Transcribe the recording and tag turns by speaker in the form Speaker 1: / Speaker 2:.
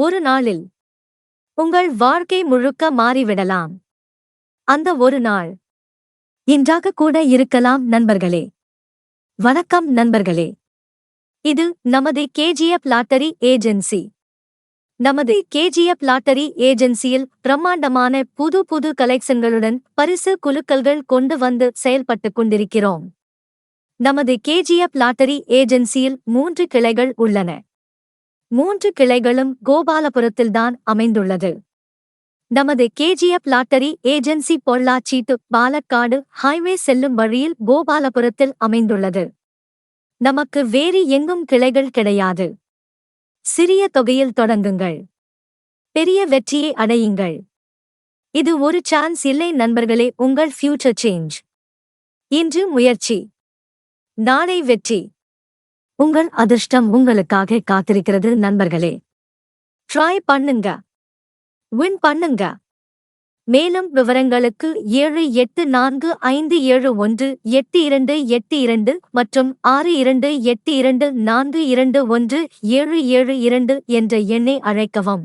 Speaker 1: ஒரு நாளில் உங்கள் வாழ்க்கை முழுக்க மாறிவிடலாம். அந்த ஒரு நாள் இன்றாக கூட இருக்கலாம் நண்பர்களே. வணக்கம் நண்பர்களே. இது நமது கேஜிஎஃப் லாட்டரி ஏஜென்சி. நமது கேஜிஎஃப் லாட்டரி ஏஜென்சியில் பிரம்மாண்டமான புது புது கலெக்ஷன்களுடன் பரிசு குலுக்கல்கள் கொண்டு வந்து செயல்பட்டுக் கொண்டிருக்கிறோம். நமது கேஜிஎஃப் லாட்டரி ஏஜென்சியில் 3 கிளைகள் உள்ளன. 3 கிளைகளும் கோபாலபுரத்தில்தான் அமைந்துள்ளது. நமது KGF lottery agency Pollachi to Palakkad highway செல்லும் வழியில் கோபாலபுரத்தில் அமைந்துள்ளது. நமக்கு வேறு எங்கும் கிளைகள் கிடையாது. சிறிய தொகையில் தொடங்குங்கள். பெரிய வெற்றியை அடையுங்கள். இது ஒரு சான்ஸ் இல்லை நண்பர்களே. உங்கள் ஃபியூச்சர் சேஞ்ச். இன்று முயற்சி, நாளை வெற்றி. உங்கள் அதிர்ஷ்டம் உங்களுக்காக காத்திருக்கிறது நண்பர்களே. ட்ரை பண்ணுங்க, வின் பண்ணுங்க. மேலும் விவரங்களுக்கு 7845718282 மற்றும் 628242417772 என்ற எண்ணை அழைக்கவும்.